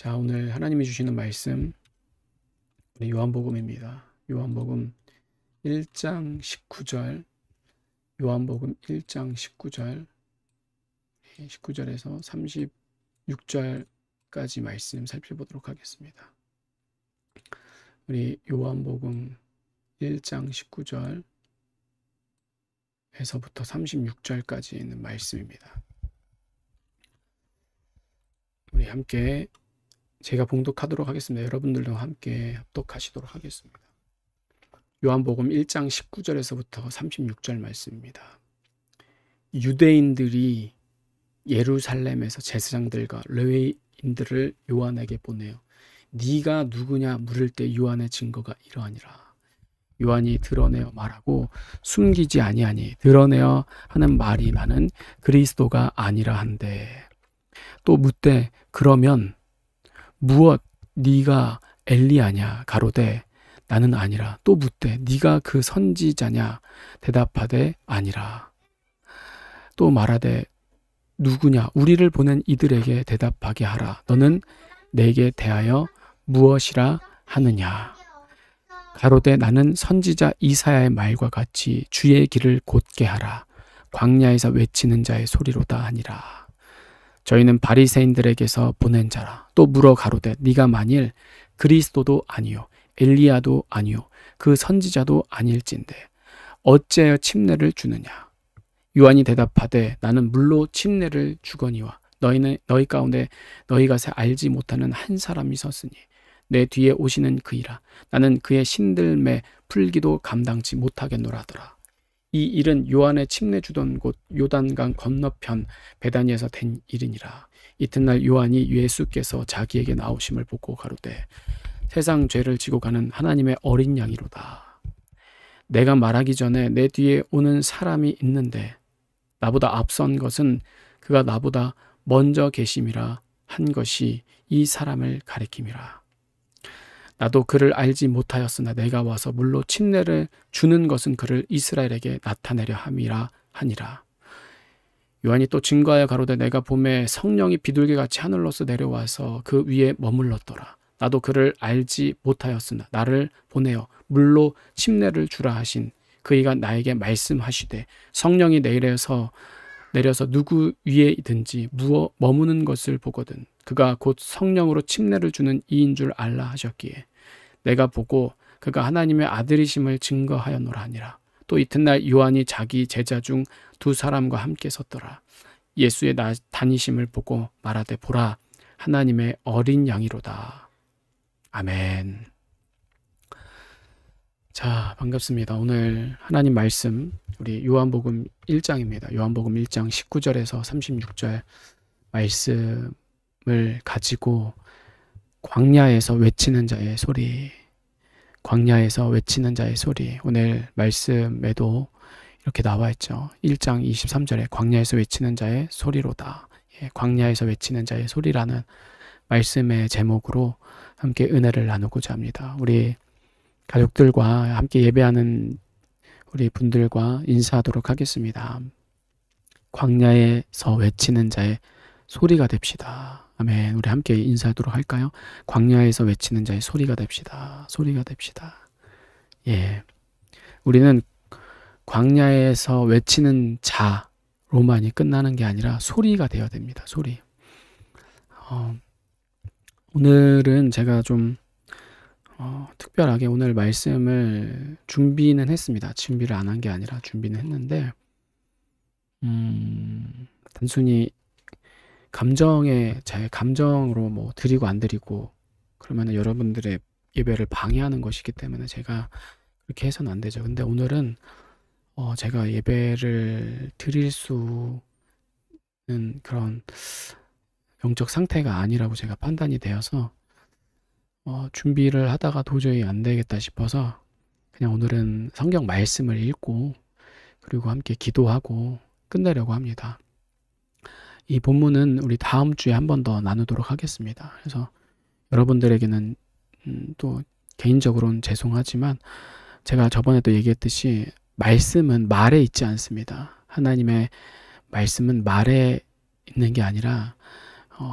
자, 오늘 하나님이 주시는 말씀 우리 요한복음입니다. 요한복음 1장 19절, 요한복음 1장 19절에서 36절까지 말씀 살펴보도록 하겠습니다. 우리 요한복음 1장 19절에서부터 36절까지 있는 말씀입니다. 우리 함께 제가 봉독하도록 하겠습니다. 여러분들도 함께 합독하시도록 하겠습니다. 요한복음 1장 19절에서부터 36절 말씀입니다. 유대인들이 예루살렘에서 제사장들과 레위인들을 요한에게 보내요. 네가 누구냐 물을 때 요한의 증거가 이러하니라. 요한이 드러내어 말하고 숨기지 아니하니 드러내어 하는 말이 나는 그리스도가 아니라 한데, 또 묻되 그러면 무엇 네가 엘리야냐 가로되 나는 아니라. 또 묻되 네가 그 선지자냐 대답하되 아니라. 또 말하되 누구냐 우리를 보낸 이들에게 대답하게 하라. 너는 내게 대하여 무엇이라 하느냐 가로되 나는 선지자 이사야의 말과 같이 주의 길을 곧게 하라. 광야에서 외치는 자의 소리로다 하니라. 저희는 바리새인들에게서 보낸 자라. 또 물어 가로되 네가 만일 그리스도도 아니요 엘리야도 아니요 그 선지자도 아닐진데 어찌하여 침례를 주느냐. 요한이 대답하되 나는 물로 침례를 주거니와 너희 가운데 너희가 알지 못하는 한 사람이 섰으니 내 뒤에 오시는 그이라. 나는 그의 신들매 풀기도 감당치 못하겠노라 하더라. 이 일은 요한의 침례 주던 곳 요단강 건너편 베다니에서 된 일이니라. 이튿날 요한이 예수께서 자기에게 나오심을 보고 가로되 세상 죄를 지고 가는 하나님의 어린 양이로다. 내가 말하기 전에 내 뒤에 오는 사람이 있는데 나보다 앞선 것은 그가 나보다 먼저 계심이라 한 것이 이 사람을 가리킴이라. 나도 그를 알지 못하였으나 내가 와서 물로 침례를 주는 것은 그를 이스라엘에게 나타내려 함이라 하니라. 요한이 또 증거하여 가로되 내가 봄에 성령이 비둘기같이 하늘로서 내려와서 그 위에 머물렀더라. 나도 그를 알지 못하였으나 나를 보내어 물로 침례를 주라 하신 그이가 나에게 말씀하시되 성령이 내려서 누구 위에든지 머무는 것을 보거든 그가 곧 성령으로 침례를 주는 이인 줄 알라 하셨기에 내가 보고 그가 하나님의 아들이심을 증거하였노라 하니라. 또 이튿날 요한이 자기 제자 중 두 사람과 함께 섰더라. 예수의 다니심을 보고 말하되 보라 하나님의 어린 양이로다. 아멘. 자, 반갑습니다. 오늘 하나님 말씀 우리 요한복음 1장입니다. 요한복음 1장 19절에서 36절 말씀을 가지고 광야에서 외치는 자의 소리, 광야에서 외치는 자의 소리, 오늘 말씀에도 이렇게 나와 있죠. 1장 23절에 광야에서 외치는 자의 소리로다. 광야에서 외치는 자의 소리라는 말씀의 제목으로 함께 은혜를 나누고자 합니다. 우리 가족들과 함께 예배하는 우리 분들과 인사하도록 하겠습니다. 광야에서 외치는 자의 소리가 됩시다. 아멘. 우리 함께 인사하도록 할까요? 광야에서 외치는 자의 소리가 됩시다. 소리가 됩시다. 예. 우리는 광야에서 외치는 자로만이 끝나는 게 아니라 소리가 되어야 됩니다. 소리. 오늘은 제가 좀 특별하게 오늘 말씀을 준비는 했습니다. 준비를 안 한 게 아니라 준비는 했는데 단순히 제 감정으로 뭐 드리고 안 드리고 그러면 여러분들의 예배를 방해하는 것이기 때문에 제가 그렇게 해서는 안 되죠. 근데 오늘은 제가 예배를 드릴 수 있는 그런 영적 상태가 아니라고 제가 판단이 되어서 준비를 하다가 도저히 안 되겠다 싶어서 그냥 오늘은 성경 말씀을 읽고 그리고 함께 기도하고 끝내려고 합니다. 이 본문은 우리 다음 주에 한 번 더 나누도록 하겠습니다. 그래서 여러분들에게는 또 개인적으로는 죄송하지만 제가 저번에도 얘기했듯이 말씀은 말에 있지 않습니다. 하나님의 말씀은 말에 있는 게 아니라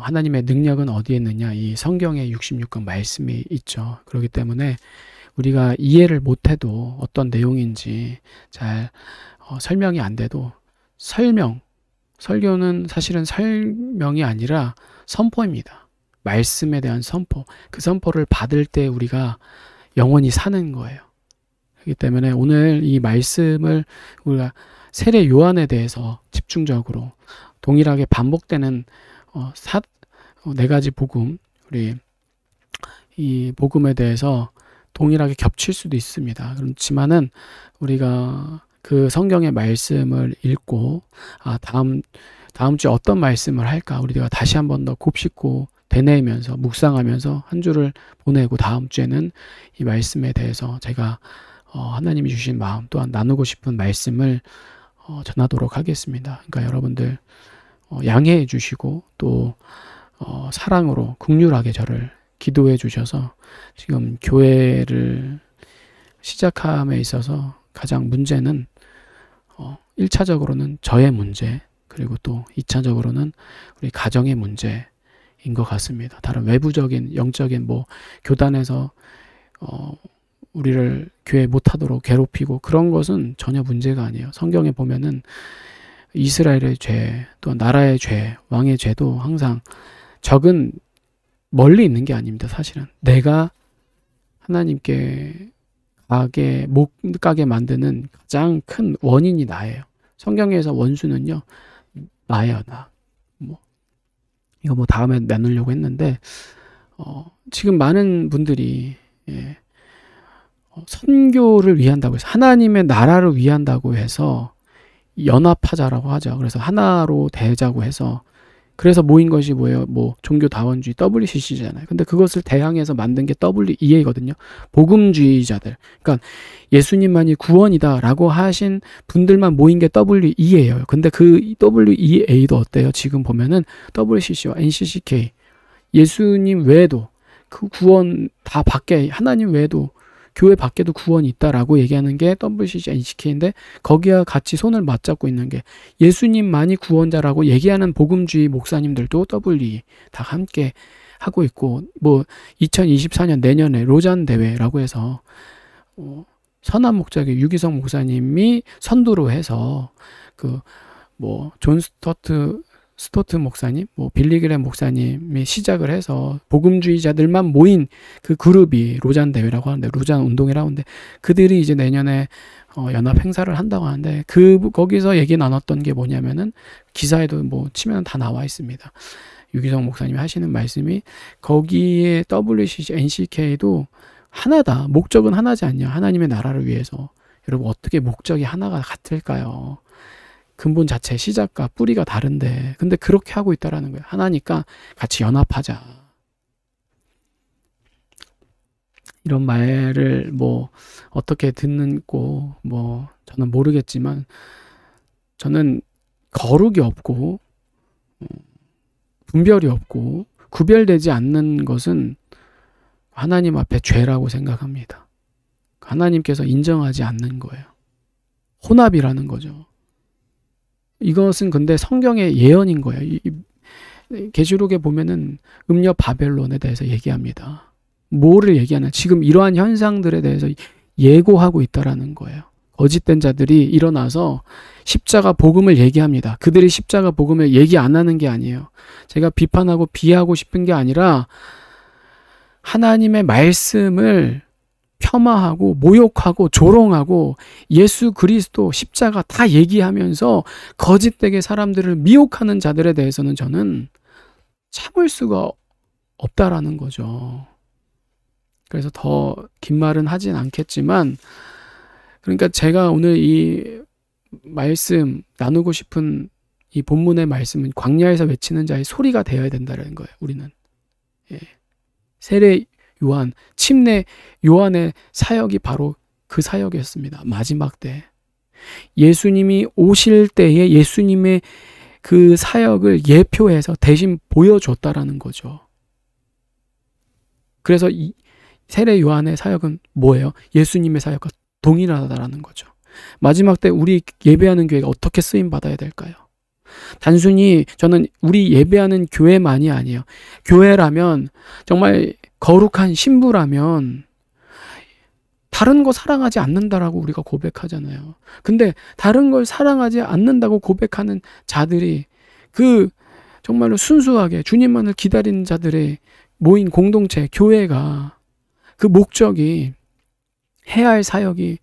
하나님의 능력은 어디에 있느냐? 이 성경의 66권 말씀이 있죠. 그렇기 때문에 우리가 이해를 못해도 어떤 내용인지 잘 설명이 안 돼도 설교는 사실은 설명이 아니라 선포입니다. 말씀에 대한 선포. 그 선포를 받을 때 우리가 영원히 사는 거예요. 그렇기 때문에 오늘 이 말씀을 우리가 세례 요한에 대해서 집중적으로 동일하게 반복되는 네 가지 복음, 우리 이 복음에 대해서 동일하게 겹칠 수도 있습니다. 그렇지만은 우리가 그 성경의 말씀을 읽고 다음 주에 어떤 말씀을 할까 우리가 다시 한 번 더 곱씹고 되뇌이면서 묵상하면서 한 주를 보내고 다음 주에는 이 말씀에 대해서 제가 하나님이 주신 마음 또한 나누고 싶은 말씀을 전하도록 하겠습니다. 그러니까 여러분들 양해해 주시고 또 사랑으로 긍휼하게 저를 기도해 주셔서 지금 교회를 시작함에 있어서 가장 문제는 1차적으로는 저의 문제 그리고 또 2차적으로는 우리 가정의 문제인 것 같습니다. 다른 외부적인 영적인 교단에서 우리를 교회 못하도록 괴롭히고 그런 것은 전혀 문제가 아니에요. 성경에 보면은 이스라엘의 죄, 또 나라의 죄, 왕의 죄도 항상 적은 멀리 있는 게 아닙니다. 사실은 내가 하나님께 못 가게 만드는 가장 큰 원인이 나예요. 성경에서 원수는요 나예요. 나. 이거 다음에 나누려고 했는데 지금 많은 분들이 선교를 위한다고 해서 하나님의 나라를 위한다고 해서 연합하자라고 하죠. 그래서 하나로 대자고 해서 그래서 모인 것이 뭐예요? 종교다원주의 WCC잖아요. 근데 그것을 대항해서 만든 게 WEA거든요. 복음주의자들. 그러니까 예수님만이 구원이다라고 하신 분들만 모인 게 WEA예요. 근데 그 WEA도 어때요? 지금 보면은 WCC와 NCCK 예수님 외에도 그 구원 다 밖에 하나님 외에도 교회 밖에도 구원이 있다라고 얘기하는 게 WCC, NCK인데 거기와 같이 손을 맞잡고 있는 게 예수님만이 구원자라고 얘기하는 복음주의 목사님들도 WE 다 함께 하고 있고 2024년 내년에 로잔 대회라고 해서 선한 목자의 유기성 목사님이 선두로 해서 존 스토트 목사님, 빌리그램 목사님이 시작을 해서 복음주의자들만 모인 그 그룹이 로잔 대회라고 하는데 로잔 운동이라고 하는데 그들이 이제 내년에 연합 행사를 한다고 하는데 거기서 얘기 나눴던 게 뭐냐면은 기사에도 치면 다 나와 있습니다. 유기성 목사님이 하시는 말씀이 거기에 WCC, NCK도 하나다. 목적은 하나지 않냐. 하나님의 나라를 위해서. 여러분 어떻게 목적이 하나가 같을까요? 근본 자체 시작과 뿌리가 다른데 근데 그렇게 하고 있다라는 거예요. 하나니까 같이 연합하자. 이런 말을 어떻게 듣는고 저는 모르겠지만 저는 거룩이 없고 분별이 없고 구별되지 않는 것은 하나님 앞에 죄라고 생각합니다. 하나님께서 인정하지 않는 거예요. 혼합이라는 거죠. 이것은 근데 성경의 예언인 거예요. 계시록에 보면은 음녀 바벨론에 대해서 얘기합니다. 뭐를 얘기하냐? 지금 이러한 현상들에 대해서 예고하고 있다라는 거예요. 거짓된 자들이 일어나서 십자가 복음을 얘기합니다. 그들이 십자가 복음을 얘기 안 하는 게 아니에요. 제가 비판하고 비하하고 싶은 게 아니라 하나님의 말씀을 폄하하고 모욕하고 조롱하고 예수 그리스도 십자가 다 얘기하면서 거짓되게 사람들을 미혹하는 자들에 대해서는 저는 참을 수가 없다라는 거죠. 그래서 더 긴 말은 하진 않겠지만 그러니까 제가 오늘 이 말씀 나누고 싶은 이 본문의 말씀은 광야에서 외치는 자의 소리가 되어야 된다는 거예요. 우리는 세례 요한, 침례 요한의 사역이 바로 그 사역이었습니다. 마지막 때 예수님이 오실 때에 예수님의 그 사역을 예표해서 대신 보여줬다라는 거죠. 그래서 이 세례 요한의 사역은 뭐예요? 예수님의 사역과 동일하다라는 거죠. 마지막 때 우리 예배하는 교회가 어떻게 쓰임 받아야 될까요? 단순히 저는 우리 예배하는 교회만이 아니에요. 교회라면 정말 거룩한 신부라면 다른 거 사랑하지 않는다라고 우리가 고백하잖아요. 근데 다른 걸 사랑하지 않는다고 고백하는 자들이 그 정말로 순수하게 주님만을 기다리는 자들의 모인 공동체, 교회가 그 목적이 해야 할 사역이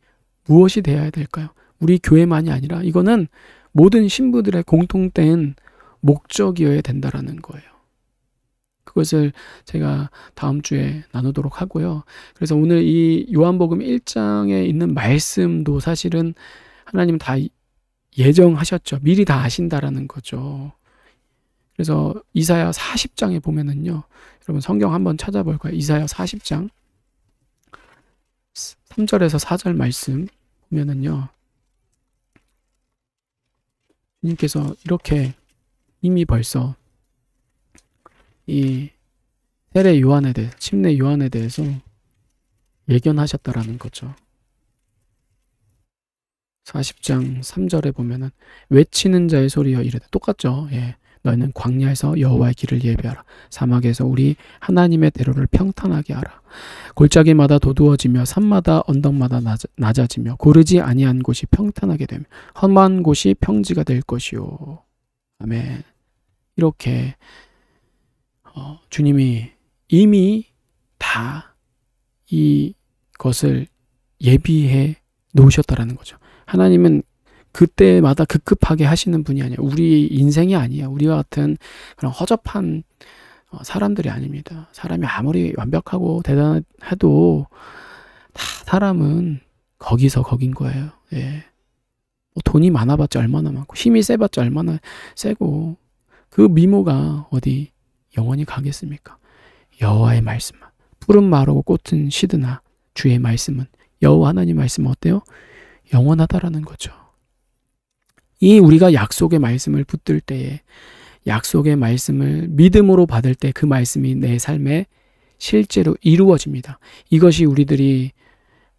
무엇이 되어야 될까요? 우리 교회만이 아니라 이거는 모든 신부들의 공통된 목적이어야 된다라는 거예요. 그것을 제가 다음 주에 나누도록 하고요. 그래서 오늘 이 요한복음 1장에 있는 말씀도 사실은 하나님 다 예정하셨죠. 미리 다 아신다라는 거죠. 그래서 이사야 40장에 보면은요. 여러분 성경 한번 찾아볼까요? 이사야 40장 3절에서 4절 말씀 보면은요. 주님께서 이렇게 이미 벌써 이 세례 요한에 대해, 침례 요한에 대해서 예견하셨다라는 거죠. 40장 3절에 보면은 외치는 자의 소리여 이르되, 똑같죠. 예. 너희는 광야에서 여호와의 길을 예배하라. 사막에서 우리 하나님의 대로를 평탄하게 하라. 골짜기마다 도두어지며 산마다 언덕마다 낮아지며 고르지 아니한 곳이 평탄하게 되며 험한 곳이 평지가 될 것이요. 아멘. 이렇게 주님이 이미 다 이것을 예비해 놓으셨다라는 거죠. 하나님은 그때마다 급급하게 하시는 분이 아니에요. 우리 인생이 아니에요. 우리와 같은 그런 허접한 사람들이 아닙니다. 사람이 아무리 완벽하고 대단해도 다 사람은 거기서 거긴 거예요. 예. 뭐 돈이 많아봤자 얼마나 많고 힘이 세봤자 얼마나 세고 그 미모가 어디 영원히 가겠습니까? 여호와의 말씀만 푸른 마르고 꽃은 시드나 주의 말씀은, 여호와 하나님 말씀은 어때요? 영원하다라는 거죠. 이 우리가 약속의 말씀을 붙들 때에, 약속의 말씀을 믿음으로 받을 때 그 말씀이 내 삶에 실제로 이루어집니다. 이것이 우리들이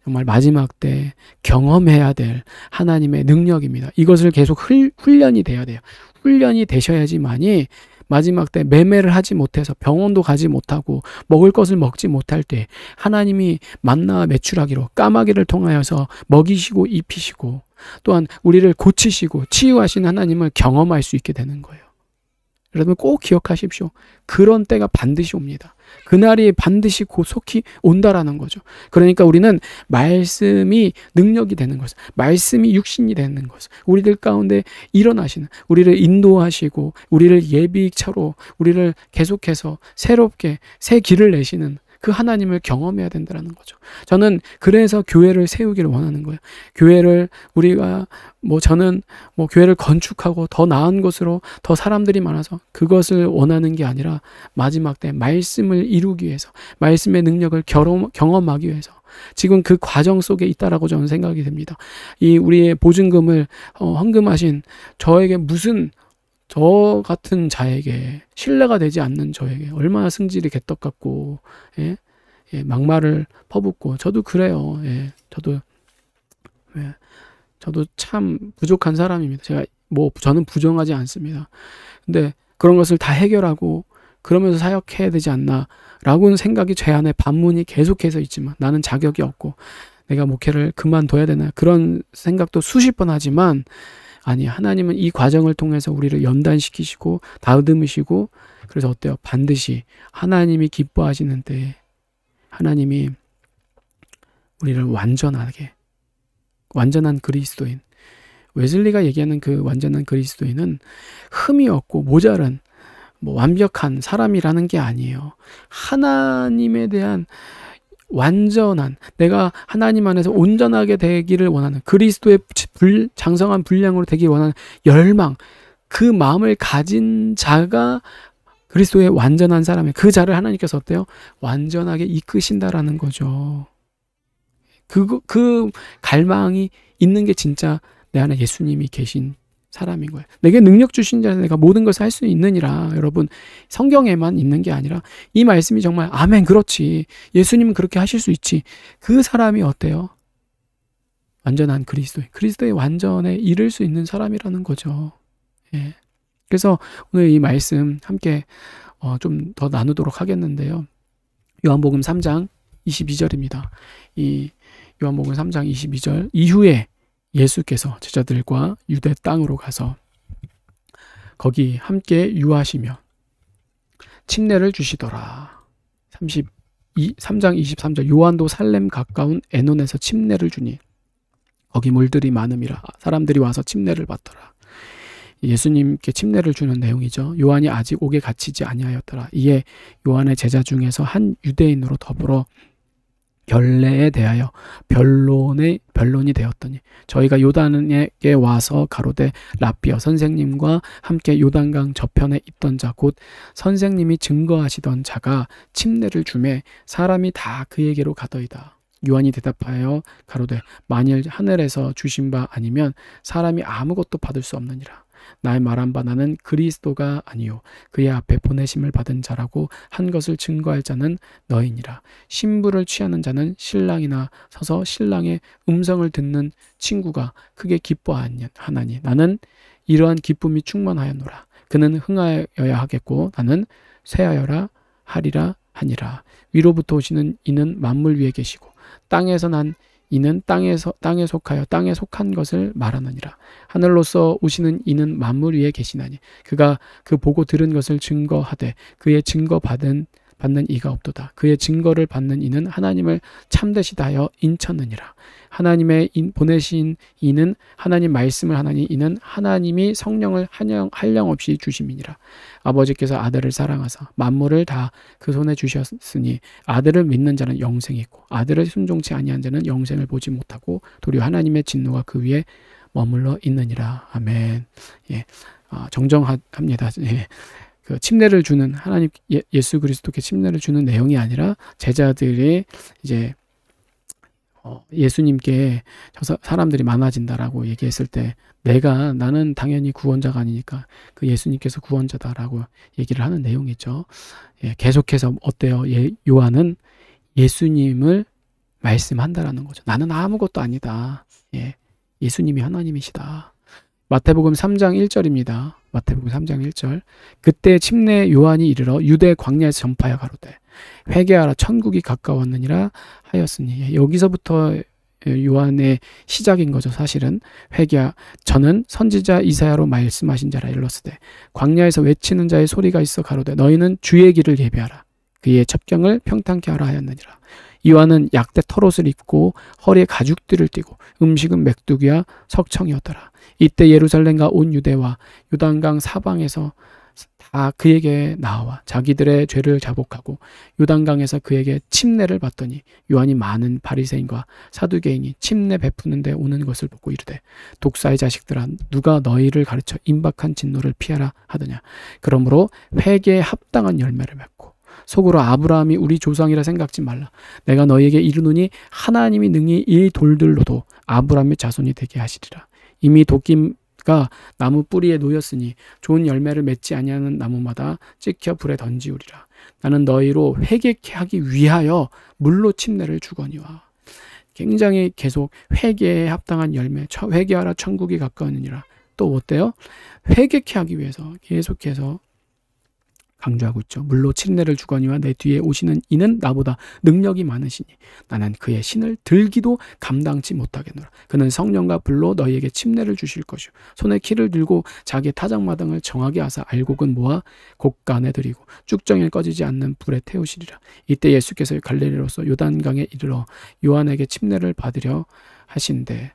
정말 마지막 때 경험해야 될 하나님의 능력입니다. 이것을 계속 훈련이 돼야 돼요. 훈련이 되셔야지만이 마지막 때 매매를 하지 못해서 병원도 가지 못하고 먹을 것을 먹지 못할 때 하나님이 만나와 메추라기로 까마귀를 통하여서 먹이시고 입히시고 또한 우리를 고치시고 치유하신 하나님을 경험할 수 있게 되는 거예요. 여러분 꼭 기억하십시오. 그런 때가 반드시 옵니다. 그날이 반드시 속히 온다라는 거죠. 그러니까 우리는 말씀이 능력이 되는 것을, 말씀이 육신이 되는 것을, 우리들 가운데 일어나시는, 우리를 인도하시고 우리를 예비차로 우리를 계속해서 새롭게 새 길을 내시는 그 하나님을 경험해야 된다는 거죠. 저는 그래서 교회를 세우기를 원하는 거예요. 교회를 우리가 저는 교회를 건축하고 더 나은 곳으로 더 사람들이 많아서 그것을 원하는 게 아니라 마지막 때 말씀을 이루기 위해서, 말씀의 능력을 경험하기 위해서 지금 그 과정 속에 있다라고 저는 생각이 됩니다. 이 우리의 보증금을 헌금하신 저에게 무슨, 저 같은 자에게, 신뢰가 되지 않는 저에게 얼마나 승질이 개떡 같고, 예? 예, 막말을 퍼붓고, 저도 그래요. 예, 저도 참 부족한 사람입니다. 저는 부정하지 않습니다. 근데 그런 것을 다 해결하고 그러면서 사역해야 되지 않나 라고는 생각이 제 안에 반문이 계속해서 있지만, 나는 자격이 없고 내가 목회를 그만둬야 되나 그런 생각도 수십 번 하지만, 아니, 하나님은 이 과정을 통해서 우리를 연단시키시고 다듬으시고, 그래서 어때요? 반드시 하나님이 기뻐하시는 때에 하나님이 우리를 완전한 그리스도인, 웨슬리가 얘기하는 그 완전한 그리스도인은 흠이 없고 모자란 완벽한 사람이라는 게 아니에요. 하나님에 대한 완전한, 내가 하나님 안에서 온전하게 되기를 원하는, 그리스도의 장성한 분량으로 되기 원하는 열망, 그 마음을 가진 자가 그리스도의 완전한 사람이에요. 그 자를 하나님께서 어때요? 완전하게 이끄신다라는 거죠. 그 갈망이 있는 게 진짜 내 안에 예수님이 계신 사람인 거예요. 내게 능력 주신 자는 내가 모든 것을 할 수 있느니라. 여러분, 성경에만 있는 게 아니라 이 말씀이 정말 아멘, 그렇지, 예수님은 그렇게 하실 수 있지. 그 사람이 어때요? 완전한 그리스도의 완전에 이를 수 있는 사람이라는 거죠. 예. 그래서 오늘 이 말씀 함께 좀 더 나누도록 하겠는데요. 요한복음 3장 22절입니다. 이 요한복음 3장 22절 이후에 예수께서 제자들과 유대 땅으로 가서 거기 함께 유하시며 침례를 주시더라. 3장 23절 요한도 살렘 가까운 에논에서 침례를 주니 거기 물들이 많음이라 사람들이 와서 침례를 받더라. 예수님께 침례를 주는 내용이죠. 요한이 아직 옥에 갇히지 아니하였더라. 이에 요한의 제자 중에서 한 유대인으로 더불어 결례에 대하여 변론이 되었더니 저희가 요단에게 와서 가로되 랍비여 선생님과 함께 요단강 저편에 있던 자 곧 선생님이 증거하시던 자가 침례를 주매 사람이 다 그에게로 가더이다. 요한이 대답하여 가로되 만일 하늘에서 주신 바 아니면 사람이 아무것도 받을 수 없느니라. 나의 말한 바 나는 그리스도가 아니요 그의 앞에 보내심을 받은 자라고 한 것을 증거할 자는 너희니라. 신부를 취하는 자는 신랑이나 서서 신랑의 음성을 듣는 친구가 크게 기뻐하나니 나는 이러한 기쁨이 충만하였노라. 그는 흥하여야 하겠고 나는 쇠하여라 하리라 하니라. 위로부터 오시는 이는 만물 위에 계시고 땅에서 난 이는 땅에 속하여 땅에 속한 것을 말하느니라. 하늘로서 오시는 이는 만물 위에 계시나니 그가 그 보고 들은 것을 증거하되 그의 증거 받는 이가 없도다. 그의 증거를 받는 이는 하나님을 참되시다 하여 인쳤느니라. 하나님의 보내신 이는 하나님 말씀을 하나니 이는 하나님이 성령을 한량없이 주심이니라. 아버지께서 아들을 사랑하사 만물을 다 그 손에 주셨으니 아들을 믿는 자는 영생이 있고 아들을 순종치 아니한 자는 영생을 보지 못하고 도리어 하나님의 진노가 그 위에 머물러 있느니라. 아멘. 예, 정정합니다. 예. 그 침례를 주는 하나님 예수 그리스도께 침례를 주는 내용이 아니라 제자들이 이제 예수님께 사람들이 많아진다라고 얘기했을 때 나는 당연히 구원자가 아니니까 그 예수님께서 구원자다라고 얘기를 하는 내용이죠. 예, 계속해서 어때요? 요한은 예수님을 말씀한다라는 거죠. 나는 아무것도 아니다. 예, 예수님이 하나님이시다. 마태복음 3장 1절입니다. 마태복음 3장 1절 그때 침례 요한이 이르러 유대 광야에서 전파하여 가로되 회개하라 천국이 가까웠느니라 하였으니 여기서부터 요한의 시작인 거죠. 사실은 저는 선지자 이사야로 말씀하신 자라 일렀으되 광야에서 외치는 자의 소리가 있어 가로되 너희는 주의 길을 예비하라 그의 첩경을 평탄케 하라 하였느니라. 요한은 약대 털옷을 입고 허리에 가죽띠를 띠고 음식은 메뚜기와 석청이었더라. 이때 예루살렘과 온 유대와 요단강 사방에서 다 그에게 나와 자기들의 죄를 자복하고 요단강에서 그에게 침례를 받더니 요한이 많은 바리새인과 사두개인이 침례 베푸는 데 오는 것을 보고 이르되 독사의 자식들아 누가 너희를 가르쳐 임박한 진노를 피하라 하더냐. 그러므로 회개에 합당한 열매를 맺고 속으로 아브라함이 우리 조상이라 생각지 말라. 내가 너희에게 이르노니 하나님이 능히 이 돌들로도 아브라함의 자손이 되게 하시리라. 이미 도끼가 나무 뿌리에 놓였으니 좋은 열매를 맺지 아니하는 나무마다 찍혀 불에 던지우리라. 나는 너희로 회개케 하기 위하여 물로 침례를 주거니와. 굉장히 계속 회개에 합당한 열매, 회개하라 천국이 가까우니라. 또 어때요? 회개케 하기 위해서 계속해서 강조하고 있죠. 물로 침례를 주거니와 내 뒤에 오시는 이는 나보다 능력이 많으시니 나는 그의 신을 들기도 감당치 못하겠노라. 그는 성령과 불로 너희에게 침례를 주실 것이요 손에 키를 들고 자기의 타작마당을 정하게 하사 알곡은 모아 곡간에 들이고 쭉정에 꺼지지 않는 불에 태우시리라. 이때 예수께서 갈릴리로서 요단강에 이르러 요한에게 침례를 받으려 하신대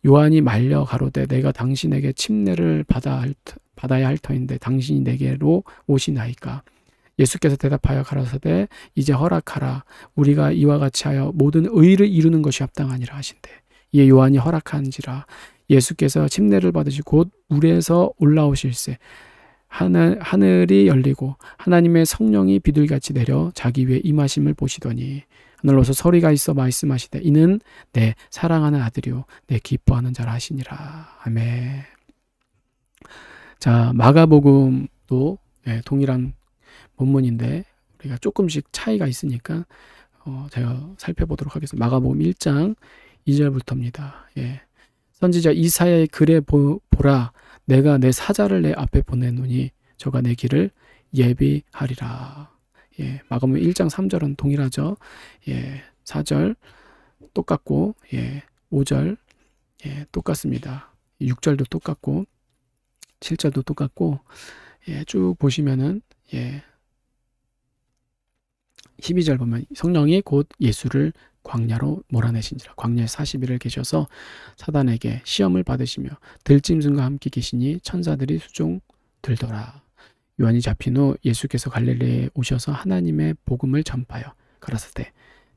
요한이 말려 가로되 내가 당신에게 침례를 받아야 할 터인데 당신이 내게로 오시나이까. 예수께서 대답하여 가라사대 이제 허락하라. 우리가 이와 같이 하여 모든 의를 이루는 것이 합당하니라 하신대. 이에 요한이 허락한지라. 예수께서 침례를 받으시 곧 물에서 올라오실세 하늘이 열리고 하나님의 성령이 비둘기같이 내려 자기 위에 임하심을 보시더니 하늘로서 소리가 있어 말씀하시되 이는 내 사랑하는 아들이요 내 기뻐하는 자라 하시니라. 아멘. 자, 마가복음도 동일한 본문인데 우리가 조금씩 차이가 있으니까 제가 살펴보도록 하겠습니다. 마가복음 1장 2절부터입니다. 예. 선지자 이사야의 글에 보라 내가 내 사자를 내 앞에 보내노니 저가 내 길을 예비하리라. 예, 마가복음 1장 3절은 동일하죠. 예, 4절 똑같고, 예, 5절 예, 똑같습니다. 6절도 똑같고 7절도 똑같고, 예, 쭉 보시면은, 예, 12절 보면 성령이 곧 예수를 광야로 몰아내신지라. 광야에 40일을 계셔서 사단에게 시험을 받으시며 들짐승과 함께 계시니 천사들이 수종 들더라. 요한이 잡힌 후 예수께서 갈릴리에 오셔서 하나님의 복음을 전파하여 가라사대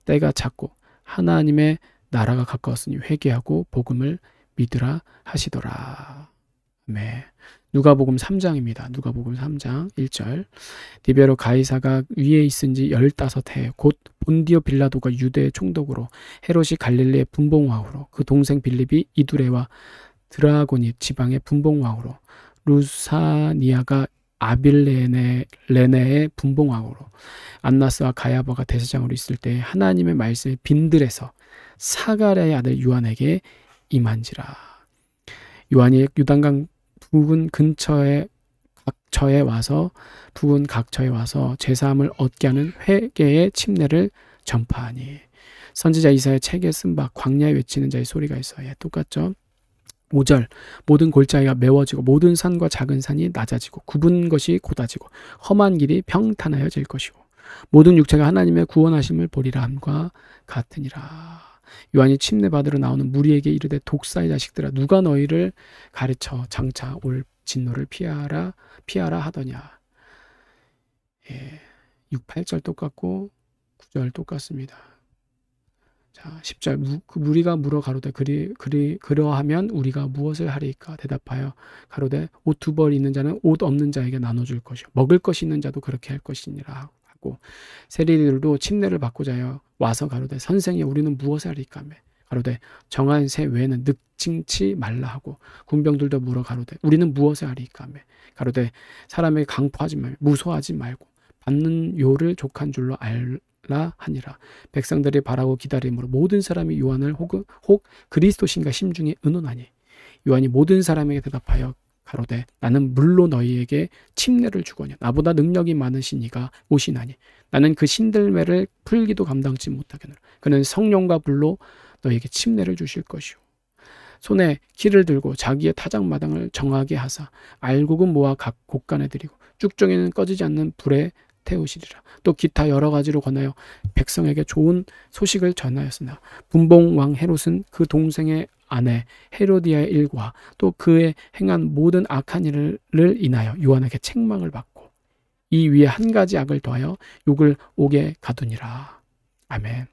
때가 찼고 하나님의 나라가 가까웠으니 회개하고 복음을 믿으라 하시더라. 네. 누가복음 3장입니다. 누가복음 3장 1절. 디베로 가이사가 위에 있은지 15해 곧 본디오 빌라도가 유대의 총독으로 헤롯이 갈릴리의 분봉왕으로 그 동생 빌립이 이두레와 드라고니 지방의 분봉왕으로 루사니아가 아빌레네의 분봉왕으로 안나스와 가야바가 대제사장으로 있을 때 하나님의 말씀이 빈들에서 사가랴의 아들 요한에게 임한지라. 요한이 유단강 부근 각처에 와서 제사함을 얻게 하는 회개의 침례를 전파하니 선지자 이사야 책에 쓴 바 광야에 외치는 자의 소리가 있어요. 똑같죠. 5절 모든 골짜기가 메워지고 모든 산과 작은 산이 낮아지고 굽은 것이 곧아지고 험한 길이 평탄하여질 것이고 모든 육체가 하나님의 구원하심을 보리라 함과 같으니라. 요한이 침례 받으러 나오는 무리에게 이르되 독사의 자식들아 누가 너희를 가르쳐 장차 올 진노를 피하라 하더냐. 예, 6, 8절 똑같고 9절 똑같습니다. 자, 10절 그 무리가 물어 가로되 그러하면 우리가 무엇을 하리까 대답하여 가로되 옷 2벌 있는 자는 옷 없는 자에게 나눠줄 것이요 먹을 것이 있는 자도 그렇게 할 것이니라 하고 세리들도 침례를 받고자 하여 와서 가로되 선생이 우리는 무엇을 하리까 하매 가로되 정한 새 외에는 늑징치 말라 하고 군병들도 물어 가로되 우리는 무엇을 하리까 하매 가로되 사람에게 강포하지 말고 무소하지 말고 받는 요를 족한 줄로 알라 하니라. 백성들이 바라고 기다림으로 모든 사람이 요한을 혹 그리스도신가 심중에 의논하니 요한이 모든 사람에게 대답하여 가로되 나는 물로 너희에게 침례를 주거냐 나보다 능력이 많으신 이가 오시나니 나는 그 신들매를 풀기도 감당치 못하겠노라. 그는 성령과 불로 너희에게 침례를 주실 것이요 손에 키를 들고 자기의 타작마당을 정하게 하사 알곡은 모아 각 곳간에 드리고 쭉정이는 꺼지지 않는 불에 태우시리라. 또 기타 여러 가지로 권하여 백성에게 좋은 소식을 전하였으나 분봉왕 헤롯은 그 동생의 아내 헤로디아의 일과 또 그의 행한 모든 악한 일을 인하여 요한에게 책망을 받고 이 위에 한 가지 악을 더하여 욕을 오게 가두니라. 아멘.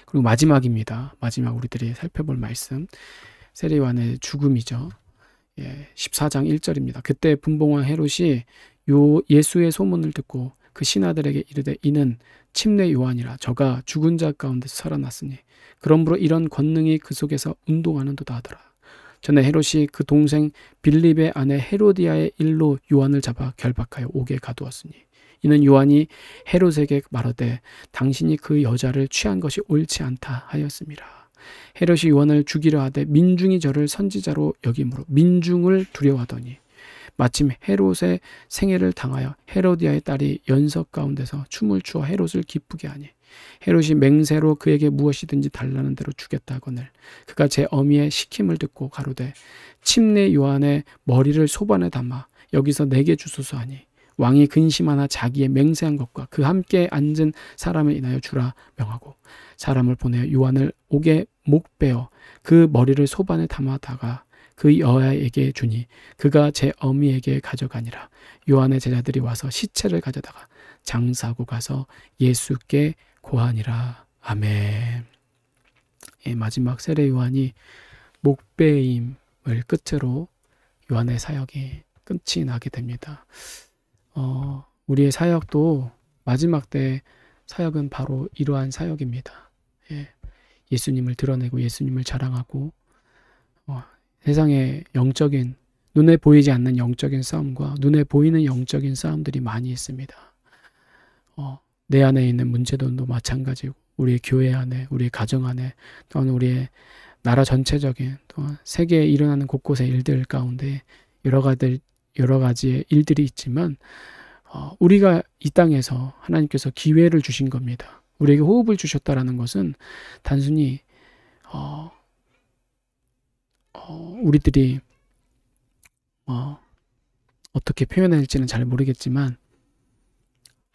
그리고 마지막입니다. 마지막 우리들이 살펴볼 말씀 세례 요한의 죽음이죠. 예, 14장 1절입니다. 그때 분봉왕 헤롯이 예수의 소문을 듣고 그 신하들에게 이르되 이는 침례 요한이라 저가 죽은 자 가운데서 살아났으니 그러므로 이런 권능이 그 속에서 운동하는도다 하더라. 전에 헤롯이 그 동생 빌립의 아내 헤로디아의 일로 요한을 잡아 결박하여 옥에 가두었으니 이는 요한이 헤롯에게 말하되 당신이 그 여자를 취한 것이 옳지 않다 하였습니다. 헤롯이 요한을 죽이려 하되 민중이 저를 선지자로 여김으로 민중을 두려워하더니 마침 헤롯의 생애를 당하여 헤로디아의 딸이 연석 가운데서 춤을 추어 헤롯을 기쁘게 하니 헤롯이 맹세로 그에게 무엇이든지 달라는 대로 주겠다 하거늘 그가 제 어미의 시킴을 듣고 가로되 침례 요한의 머리를 소반에 담아 여기서 내게 주소서 하니 왕이 근심하나 자기의 맹세한 것과 그 함께 앉은 사람을 인하여 주라 명하고 사람을 보내어 요한을 옥에 목베어 그 머리를 소반에 담아다가 그 여아에게 주니 그가 제 어미에게 가져가니라. 요한의 제자들이 와서 시체를 가져다가 장사하고 가서 예수께 고하니라. 아멘. 예, 마지막 세례 요한이 목베임을 끝으로 요한의 사역이 끝이 나게 됩니다. 우리의 사역도 마지막 때 사역은 바로 이러한 사역입니다. 예, 예수님을 드러내고 예수님을 자랑하고 세상에 영적인 눈에 보이지 않는 영적인 싸움과 눈에 보이는 영적인 싸움들이 많이 있습니다. 내 안에 있는 문제도 마찬가지고 우리의 교회 안에 우리의 가정 안에 또는 우리의 나라 전체적인 또한 세계에 일어나는 곳곳의 일들 가운데 여러 가지의 일들이 있지만 우리가 이 땅에서 하나님께서 기회를 주신 겁니다. 우리에게 호흡을 주셨다라는 것은 단순히 우리들이 어떻게 표현해야 할지는 잘 모르겠지만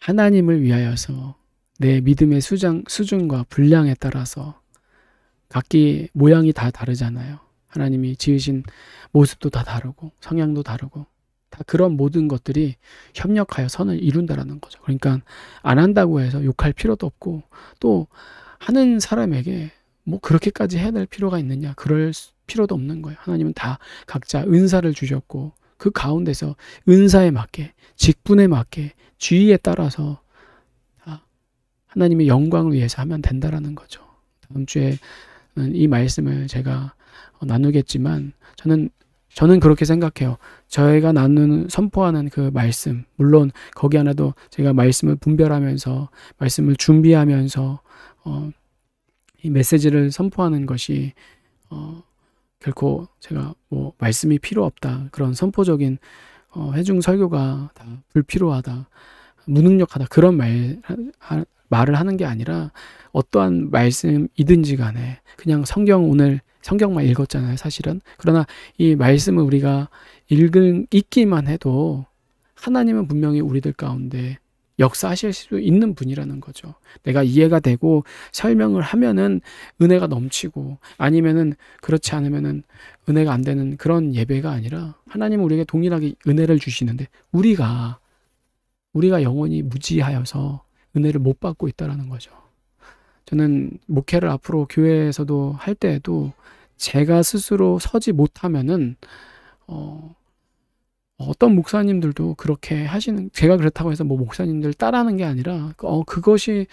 하나님을 위하여서 내 믿음의 수준과 분량에 따라서 각기 모양이 다 다르잖아요. 하나님이 지으신 모습도 다 다르고 성향도 다르고 다 그런 모든 것들이 협력하여 선을 이룬다라는 거죠. 그러니까 안 한다고 해서 욕할 필요도 없고 또 하는 사람에게 뭐 그렇게까지 해야 될 필요가 있느냐 그럴 필요도 없는 거예요. 하나님은 다 각자 은사를 주셨고 그 가운데서 은사에 맞게 직분에 맞게 주의에 따라서 다 하나님의 영광을 위해서 하면 된다라는 거죠. 다음 주에는 이 말씀을 제가 나누겠지만 저는 그렇게 생각해요. 저희가 선포하는 그 말씀, 물론 거기 안에도 제가 말씀을 분별하면서 말씀을 준비하면서 이 메시지를 선포하는 것이 결코 제가 뭐 말씀이 필요 없다 그런 선포적인 회중 설교가 다 불필요하다 무능력하다 그런 말을 하는 게 아니라 어떠한 말씀이든지 간에 그냥 오늘 성경만 읽었잖아요 사실은. 그러나 이 말씀을 우리가 읽기만 해도 하나님은 분명히 우리들 가운데 역사하실 수 있는 분이라는 거죠. 내가 이해가 되고 설명을 하면은 은혜가 넘치고 아니면은 그렇지 않으면은 은혜가 안 되는 그런 예배가 아니라 하나님은 우리에게 동일하게 은혜를 주시는데 우리가 영원히 무지하여서 은혜를 못 받고 있다라는 거죠. 저는 목회를 앞으로 교회에서도 할 때에도 제가 스스로 서지 못하면은 어떤 목사님들도 그렇게 하시는, 제가 그렇다고 해서 뭐 목사님들 따라하는 게 아니라 그것이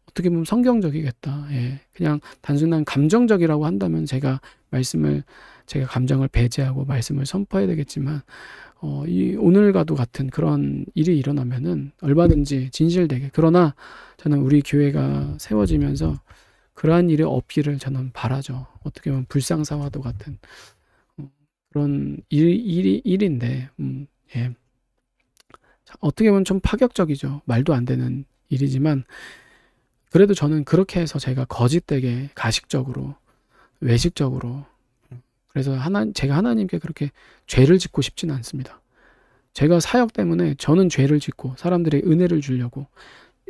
어떻게 보면 성경적이겠다. 예. 그냥 단순한 감정적이라고 한다면 제가 감정을 배제하고 말씀을 선포해야 되겠지만 이 오늘과도 같은 그런 일이 일어나면은 얼마든지 진실되게, 그러나 저는 우리 교회가 세워지면서 그러한 일이 없기를 저는 바라죠. 어떻게 보면 불상사와도 같은 그런 일인데, 예. 어떻게 보면 좀 파격적이죠. 말도 안 되는 일이지만, 그래도 저는 그렇게 해서 제가 거짓되게, 가식적으로, 외식적으로, 그래서 제가 하나님께 그렇게 죄를 짓고 싶지는 않습니다. 제가 사역 때문에 저는 죄를 짓고 사람들의 은혜를 주려고,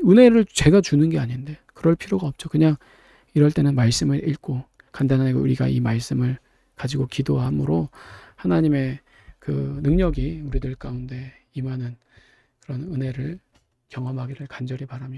은혜를 제가 주는 게 아닌데 그럴 필요가 없죠. 그냥 이럴 때는 말씀을 읽고 간단하게 우리가 이 말씀을 가지고 기도함으로 하나님의 그 능력이 우리들 가운데 임하는 그런 은혜를 경험하기를 간절히 바랍니다.